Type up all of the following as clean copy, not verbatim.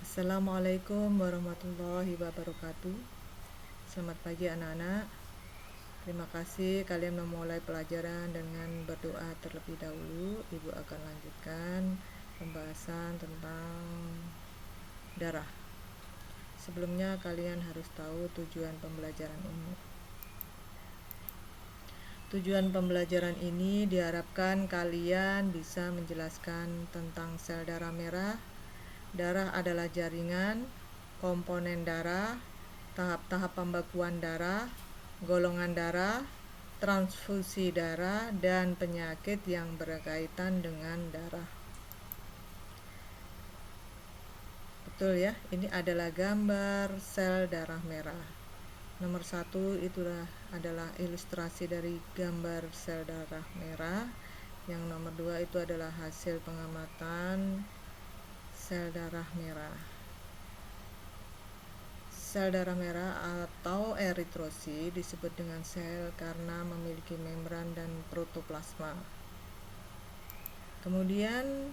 Assalamualaikum warahmatullahi wabarakatuh. Selamat pagi anak-anak. Terima kasih kalian memulai pelajaran dengan berdoa terlebih dahulu. Ibu akan lanjutkan pembahasan tentang darah. Sebelumnya kalian harus tahu tujuan pembelajaran ini. Tujuan pembelajaran ini diharapkan kalian bisa menjelaskan tentang sel darah merah. Darah adalah jaringan, komponen darah, tahap-tahap pembekuan darah, golongan darah, transfusi darah, dan penyakit yang berkaitan dengan darah. Betul ya, ini adalah gambar sel darah merah. Nomor 1 itulah adalah ilustrasi dari gambar sel darah merah. Yang nomor 2 itu adalah hasil pengamatan sel darah merah. Sel darah merah atau eritrosit disebut dengan sel karena memiliki membran dan protoplasma. Kemudian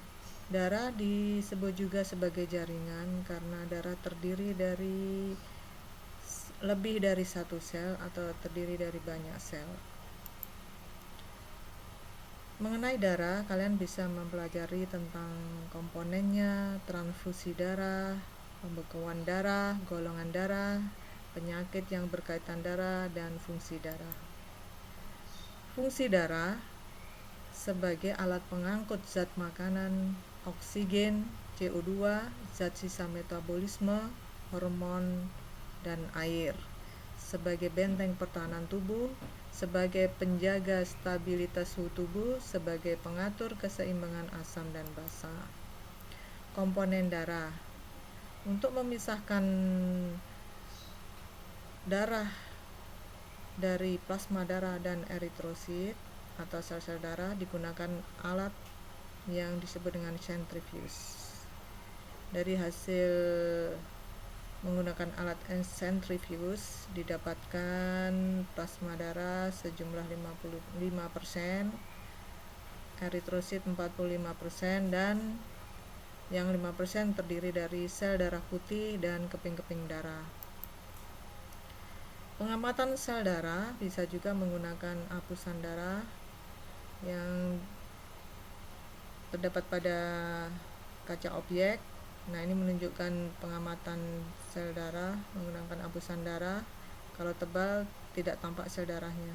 darah disebut juga sebagai jaringan karena darah terdiri dari lebih dari satu sel atau terdiri dari banyak sel. Mengenai darah, kalian bisa mempelajari tentang komponennya, transfusi darah, pembekuan darah, golongan darah, penyakit yang berkaitan darah, dan fungsi darah. Fungsi darah sebagai alat pengangkut zat makanan, oksigen, CO2, zat sisa metabolisme, hormon, dan air, sebagai benteng pertahanan tubuh, sebagai penjaga stabilitas suhu tubuh, sebagai pengatur keseimbangan asam dan basa. Komponen darah. Untuk memisahkan darah dari plasma darah dan eritrosit atau sel-sel darah digunakan alat yang disebut dengan centrifuge. Dari hasil menggunakan alat centrifuge didapatkan plasma darah sejumlah 55%, eritrosit 45%, dan yang 5% terdiri dari sel darah putih dan keping-keping darah. Pengamatan sel darah bisa juga menggunakan apusan darah yang terdapat pada kaca objek. Nah, ini menunjukkan pengamatan sel darah menggunakan apusan darah. Kalau tebal tidak tampak sel darahnya,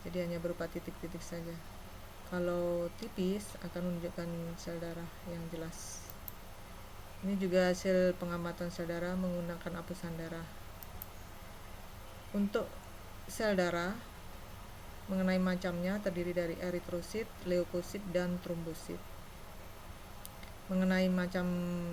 jadi hanya berupa titik-titik saja. Kalau tipis akan menunjukkan sel darah yang jelas. Ini juga hasil pengamatan sel darah menggunakan apusan darah. Untuk sel darah mengenai macamnya terdiri dari eritrosit, leukosit, dan trombosit. Mengenai macam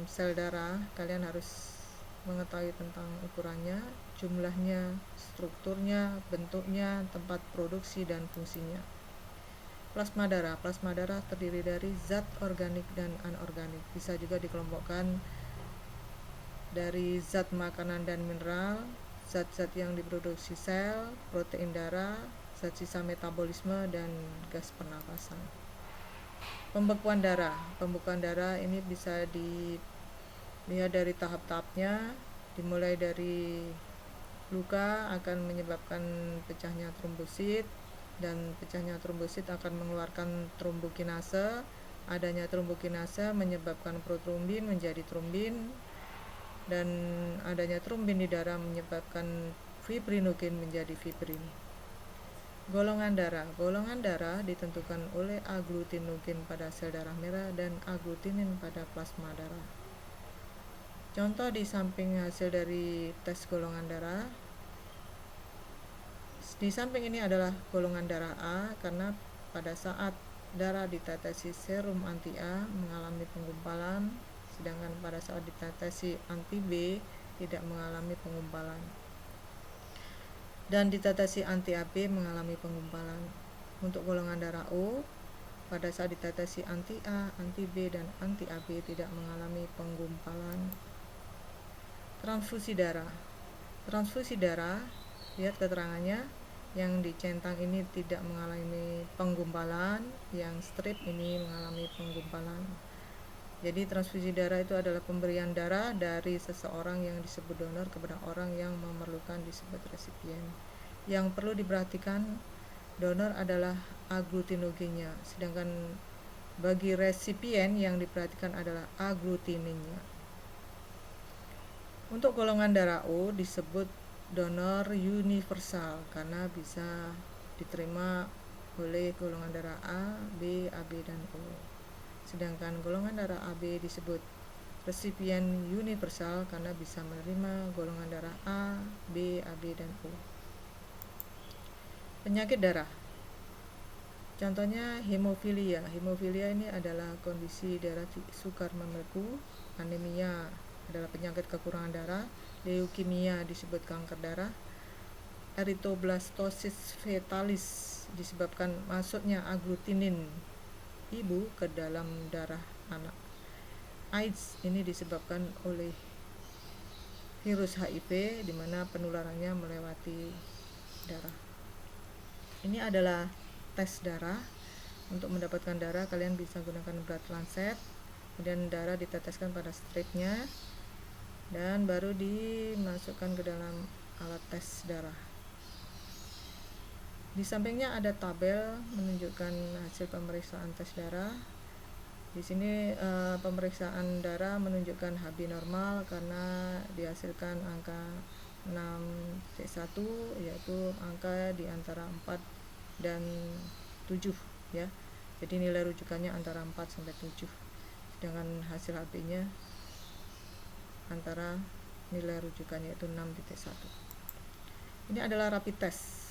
sel darah, kalian harus mengetahui tentang ukurannya, jumlahnya, strukturnya, bentuknya, tempat produksi, dan fungsinya. Plasma darah. Plasma darah terdiri dari zat organik dan anorganik. Bisa juga dikelompokkan dari zat makanan dan mineral, zat-zat yang diproduksi sel, protein darah, zat sisa metabolisme, dan gas pernapasan. Pembekuan darah. Pembekuan darah ini bisa dilihat dari tahap-tahapnya, dimulai dari luka akan menyebabkan pecahnya trombosit, dan pecahnya trombosit akan mengeluarkan trombokinase. Adanya trombokinase menyebabkan protrombin menjadi trombin, dan adanya trombin di darah menyebabkan fibrinogen menjadi fibrin. Golongan darah. Golongan darah ditentukan oleh agglutinogen pada sel darah merah dan agglutinin pada plasma darah. Contoh di samping hasil dari tes golongan darah. Di samping ini adalah golongan darah A karena pada saat darah ditetesi serum anti A mengalami penggumpalan, sedangkan pada saat ditetesi anti B tidak mengalami penggumpalan, dan ditetesi anti AB mengalami penggumpalan. Untuk golongan darah O, pada saat ditetesi anti A, anti B, dan anti AB tidak mengalami penggumpalan. Transfusi darah. Transfusi darah, lihat keterangannya, yang dicentang ini tidak mengalami penggumpalan, yang strip ini mengalami penggumpalan. Jadi transfusi darah itu adalah pemberian darah dari seseorang yang disebut donor kepada orang yang memerlukan disebut resipien. Yang perlu diperhatikan, donor adalah agglutinogennya, sedangkan bagi resipien yang diperhatikan adalah agglutininnya. Untuk golongan darah O disebut donor universal karena bisa diterima oleh golongan darah A, B, AB, dan O. Sedangkan golongan darah AB disebut resipien universal karena bisa menerima golongan darah A, B, AB, dan O. Penyakit darah. Contohnya hemofilia. Hemofilia ini adalah kondisi darah sukar membeku. Anemia adalah penyakit kekurangan darah. Leukemia disebut kanker darah. Erythroblastosis fetalis disebabkan masuknya agglutinin ibu ke dalam darah anak. AIDS ini disebabkan oleh virus HIV di mana penularannya melewati darah. Ini adalah tes darah. Untuk mendapatkan darah kalian bisa gunakan blood lancet, kemudian darah diteteskan pada stripnya dan baru dimasukkan ke dalam alat tes darah. Di sampingnya ada tabel menunjukkan hasil pemeriksaan tes darah. Di sini pemeriksaan darah menunjukkan HB normal karena dihasilkan angka 6,1, yaitu angka di antara 4 dan 7 ya. Jadi nilai rujukannya antara 4 sampai 7. Sedangkan hasil HB-nya antara nilai rujukannya yaitu 6,1. Ini adalah rapid test.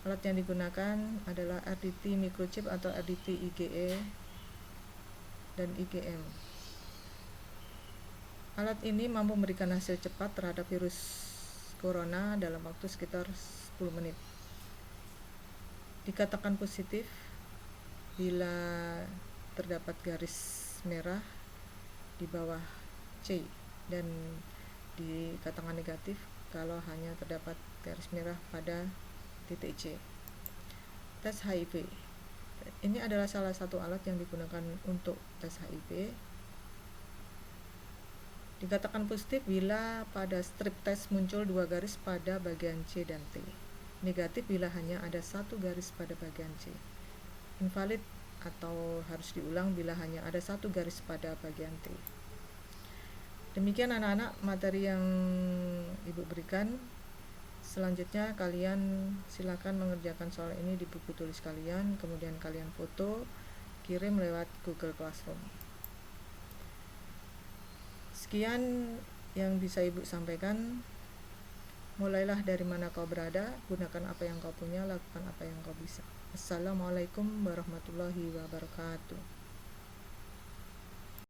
Alat yang digunakan adalah RDT microchip atau RDT IgE dan IgM. Alat ini mampu memberikan hasil cepat terhadap virus corona dalam waktu sekitar 10 menit. Dikatakan positif bila terdapat garis merah di bawah C, dan dikatakan negatif kalau hanya terdapat garis merah pada titik C. Tes HIV. Ini adalah salah satu alat yang digunakan untuk tes HIV. Dikatakan positif bila pada strip tes muncul 2 garis pada bagian C dan T. Negatif bila hanya ada 1 garis pada bagian C. Invalid atau harus diulang bila hanya ada 1 garis pada bagian T. Demikian anak-anak materi yang Ibu berikan. Selanjutnya kalian silakan mengerjakan soal ini di buku tulis kalian, kemudian kalian foto, kirim lewat Google Classroom. Sekian yang bisa Ibu sampaikan. Mulailah dari mana kau berada, gunakan apa yang kau punya, lakukan apa yang kau bisa. Assalamualaikum warahmatullahi wabarakatuh.